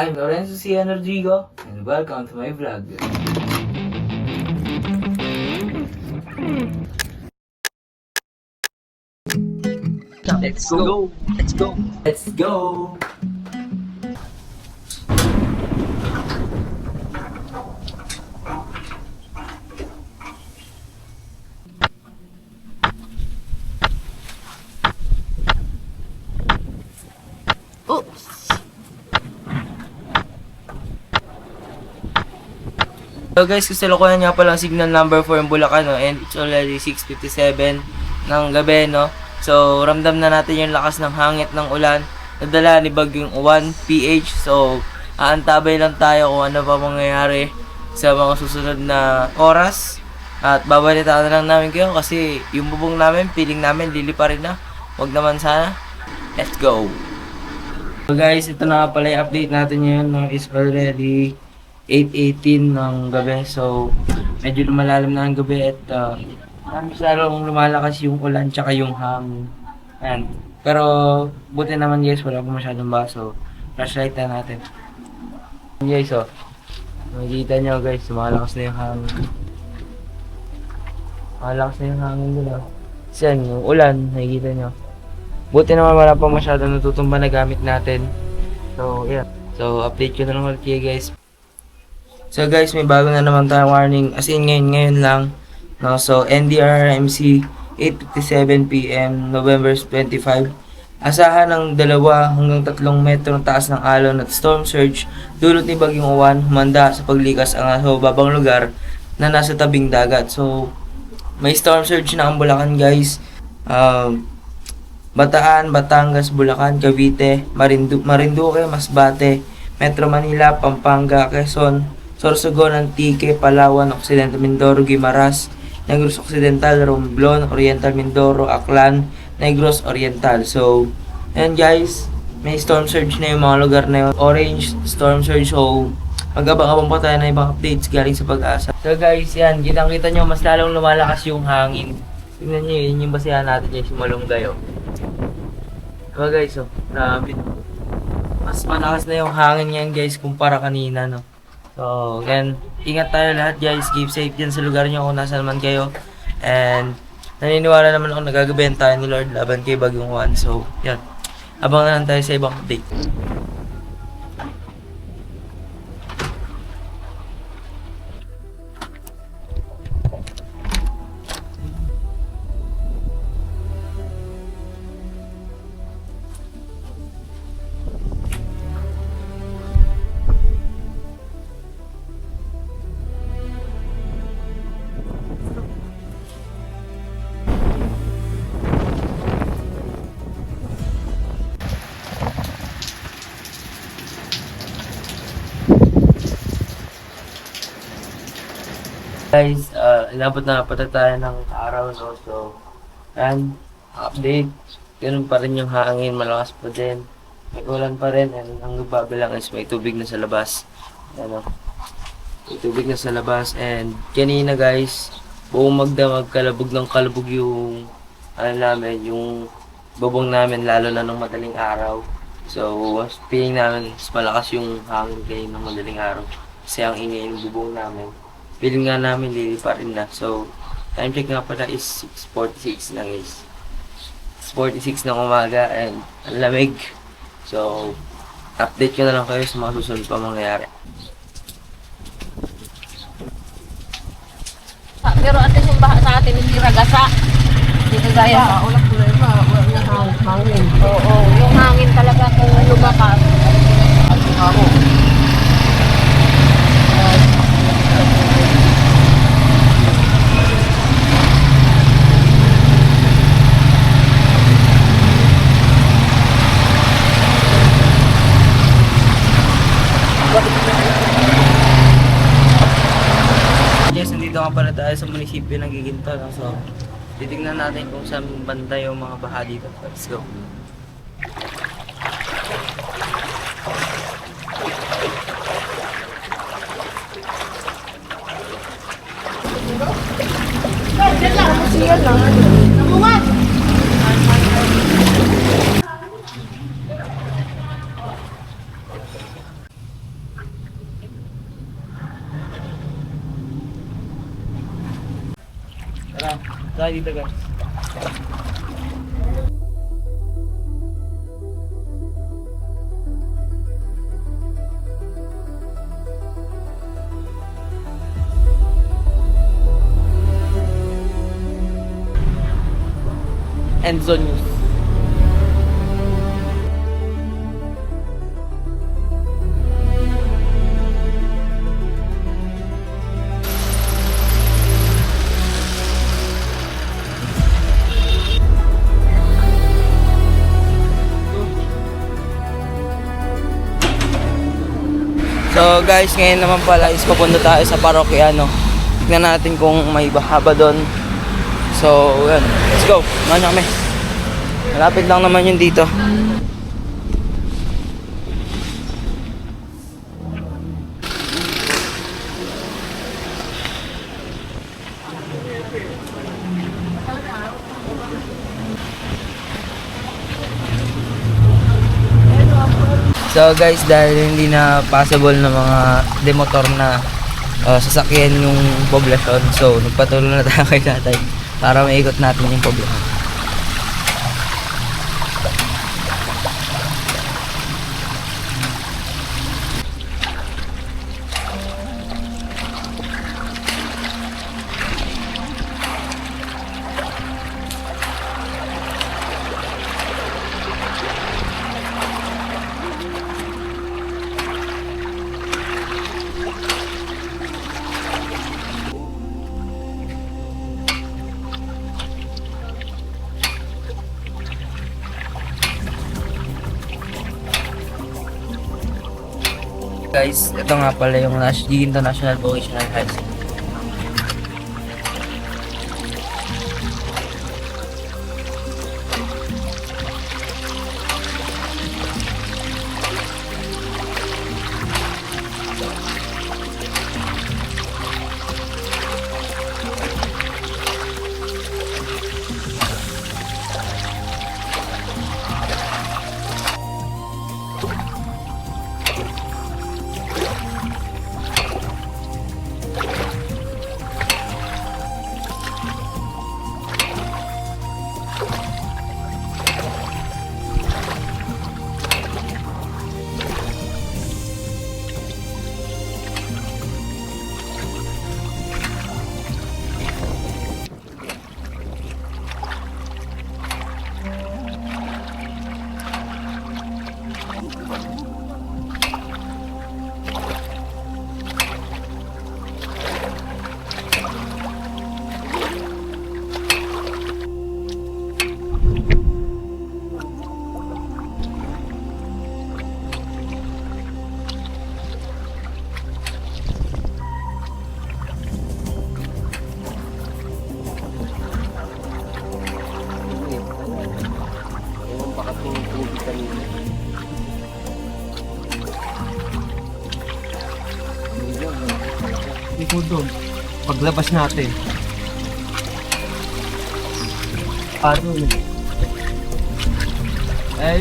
I'm Lorenzo C. Rodrigo and welcome to my vlog. Let's go! Let's go! Let's go! So guys, kasalukuyan nga pala ang signal number 4 yung Bulacan, no? And it's already 6:57 ng gabi, no? So, ramdam na natin yung lakas ng hangit ng ulan. Nadala ni Bagyong 1 PH. So, aantabay lang tayo kung ano pa mangyayari sa mga susunod na oras. At babalitaan na lang namin kayo kasi yung bubong namin, feeling namin liliparin na. Huwag naman sana. Let's go! So guys, ito na nga pala yung update natin ngayon, no? It's already 8:18 ng gabi. So, medyo lumalalim na ang gabi at lalong lumalakas yung ulan tsaka yung hangin. Ayan. Pero, buti naman guys, wala pa masyadong baso. Flashlight na natin. Guys, oh. Makikita nyo guys, lumalakas na yung hangin. Lumalakas na yung hangin dun, oh. Kasi yan, yung ulan, nakikita nyo. Buti naman wala pa masyadong natutumba na gamit natin. So, yeah. So, update ko na lang ulit kayo guys. So guys, may bago na naman tayong warning. As in ngayon lang. No? So NDRRMC 8:57 PM November 25. Asahan ng 2 hanggang 3 metro ng taas ng alon at storm surge dulot ni Bagyong Uwan. Humanda sa paglikas ang babang lugar na nasa tabing dagat. So may storm surge na ang Bulacan guys. Bataan, Batangas, Bulacan, Cavite, Marinduque, Masbate, Metro Manila, Pampanga, Quezon, Sorsogon, Antique, Palawan, Occidental Mindoro, Guimaras, Negros Occidental, Romblon, Oriental Mindoro, Aklan, Negros Oriental. So, ayan guys, may storm surge na yung mga lugar na yun. Orange storm surge. So, mag-abang-abang pa tayo na ibang updates galing sa Pag-asa. So guys, yan, kitang-kita nyo, mas lalong lumalakas yung hangin. Tingnan nyo, yun yung basihan natin guys, yung malunggay, oh. Diba guys, oh, grabe. Mas malakas na yung hangin yan guys, kumpara kanina, no. So, again, ingat tayo lahat guys. Keep safe dyan sa lugar nyo kung nasa naman kayo. And, naniniwala naman ako nagagabayan tayo ni Lord laban kay Bagyong Uwan. So, yan. Abangan lang tayo sa ibang update. Guys, inabot na pata tayo ng araw, no? So, and update, ganun pa rin yung hangin, malakas pa din. May ulan pa rin, and ang nagbabilang is may tubig na sa labas. Ano? May tubig na sa labas, and kanina guys, buong magdamag, kalabog ng kalabog yung, namin, yung bubong namin, lalo na nung madaling araw. So, feeling namin, mas malakas yung hangin kanina ng madaling araw. Kasi ang ingay ng bubong namin. Feeling nga namin liliparin na. So, time check nga pala is 6:46 na guys. 6:46 ng umaga and ang lamig. So, update ko na lang kayo sa mga susunod pa mangyayari. Pero atin yung baha sa atin, hindi ragasa. Hindi kagaya sa ulap ko na hangin. Oo, yung hangin talaga kung lumakas. Ako. Yes, nandito nga pala tayo sa munisipyo ng Giginto, no? So, titignan natin kung saan banda yung mga baha dito. Let's go. Yan lang, siya lang. Namuwag! Tayo dito guys. Enzo News. So guys, ngayon naman pala is papunta tayo sa parokyano. Tignan natin kung may bahaba doon. So, yun. Let's go. Mga kami. Malapit lang naman yun dito. So guys, dahil hindi na possible na mga demotor na sasakyan yung poblasyon, so nagpatuloy na tayo kay tatay para maikot natin yung poblasyon. Guys, ito nga pala yung Ginto National Vocational High School. Likod doon. Paglabas natin. Ano yun?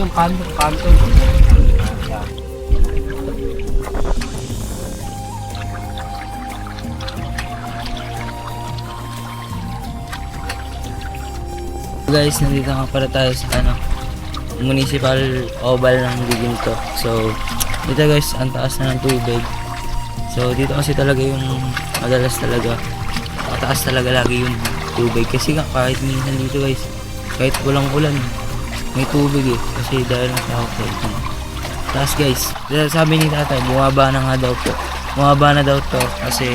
Yung kanto. Guys, nandito nga pala tayo sa municipal oval ng Ginto. So, dito guys, ang taas na ng tubig. So, dito kasi talaga yung madalas talaga mataas talaga lagi yung tubig. Kasi nga, kahit minsan dito guys, kahit walang ulan, may tubig eh. Kasi dahil nasa hotel. Tapos guys, sabi ni tatay, bumaba na nga daw po. Bumaba na daw to kasi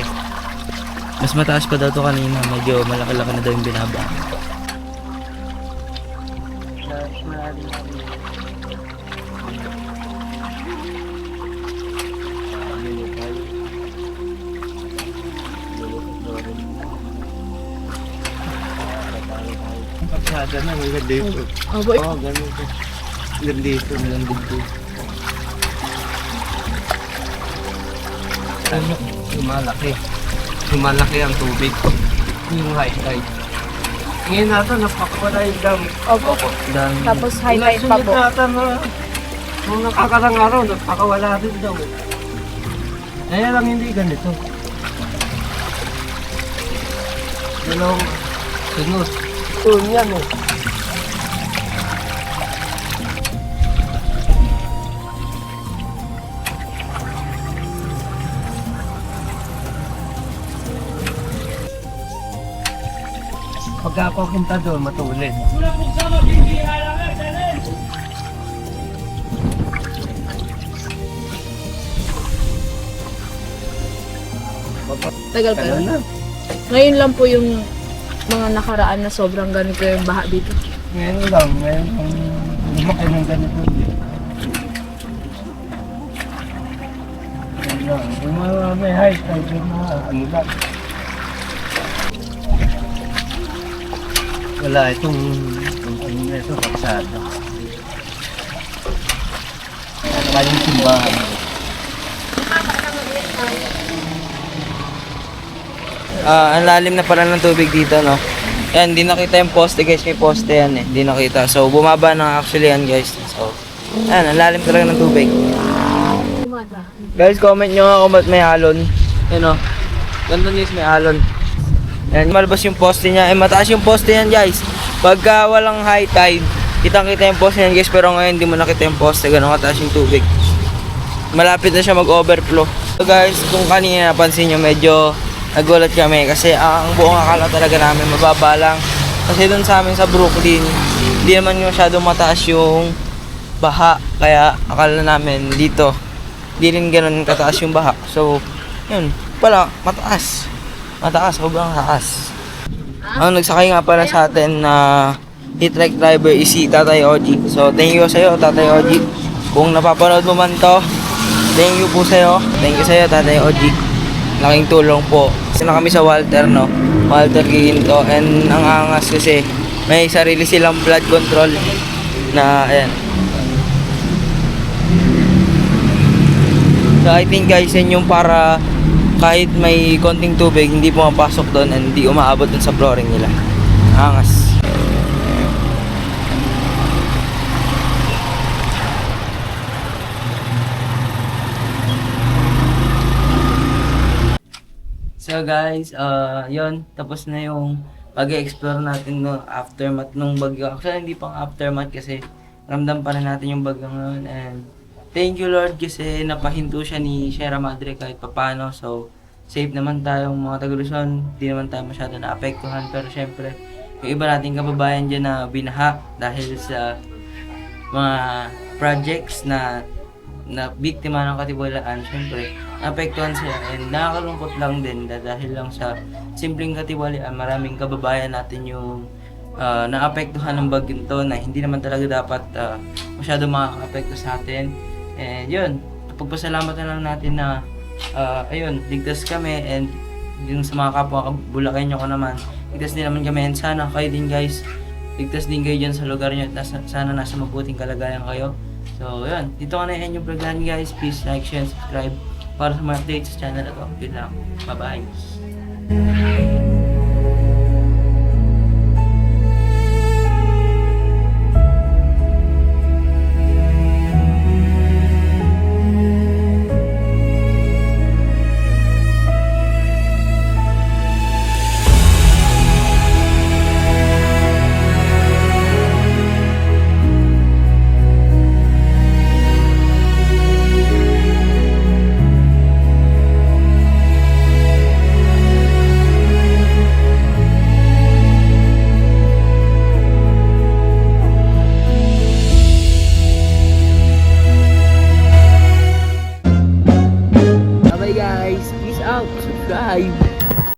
mas mataas pa daw to kanina. Medyo malaki-laki na daw yung binaba. Pasada na, may dito. Oo, ganun ko. Dito. Lumalaki ang tubig. Yung high tide. Ngayon natin, napakawala yung dam. Opo. Tapos high tide pa po. Natin na, nung nakakarang araw, napakawala rin daw. Kaya lang hindi ganito. Sunod. Sunod yan eh. Pagka ako punta doon, matulid. Tagal pa Ano yun. na? Ngayon lang po yung mga nakaraan na sobrang ganito yung baha dito. Ngayon lang, lumaki ng ganito. Ngayon lang. Yung mga may high tide, yung mga ano lang. Wala itong ano na ito, kapsada. Wala yung simbahan. Ang lalim na pala ng tubig dito, no? Yan, hindi nakita yung poste guys, may poste yan eh, hindi nakita. So, bumaba na actually yan guys. So, yan, ang lalim talaga ng tubig. Guys, comment nyo nga kung ba't may alon. Yan o, ganito guys, may alon. Yan, malabas yung poste niya. Mataas yung poste yan guys. Pagka walang high tide, kitang-kita yung poste yan guys, pero ngayon hindi mo nakita yung poste, gano'ng kataas yung tubig. Malapit na siya mag-overflow. So guys, kung kanina napansin nyo, medyo nagulat kami kasi ang buong akala talaga namin mababa lang. Kasi doon sa amin sa Brooklyn, hindi naman masyadong mataas yung baha. Kaya akala namin dito, hindi rin ganun kataas yung baha. So, yun, pala, mataas. Mataas, sobrang taas. Ang nagsakay nga pala sa atin na e-trike driver is si Tatay Oji. So, thank you sa'yo, Tatay Oji. Kung napapanood mo man to, thank you po sa'yo. Thank you sa'yo, Tatay Oji. Laking tulong po. Kasi na kami sa Walter, no? Walter Giginto. And ang angas kasi may sarili silang blood control na, ayan. So I think guys, yan yung para kahit may konting tubig, hindi pumapasok doon and hindi umaabot dun sa flooring nila. Angas. So guys, yun, tapos na yung pag-explore natin no aftermath nung bagyo. Actually, hindi pang aftermath kasi ramdam pa rin natin yung bagyo ngayon and thank you Lord kasi napahinto siya ni Sierra Madre kahit papano. So, safe naman tayong mga taga-Luzon, hindi naman tayo masyado naapektuhan pero syempre, yung iba nating kababayan dyan na binaha dahil sa mga projects na biktima ng katiwalaan, syempre, naapektuhan sila and nakakalungkot lang din dahil lang sa simpleng katiwalaan, maraming kababayan natin yung naapektuhan ng bagyong to na hindi naman talaga dapat masyado makaka-apekto sa atin. And yun, pagpasalamat na lang natin na ayun, ligtas kami and yung sa mga kapwa Bulakenyo ko naman, ligtas din naman kami and sana kayo din guys, ligtas din kayo dyan sa lugar nyo at sana nasa mabuting kalagayan kayo. So, yun. Dito ka na yung inyong vlog guys. Please like, share, subscribe para sa mga updates sa channel na to. Yun lang. Bye-bye. Bye guys. Peace out. Subscribe.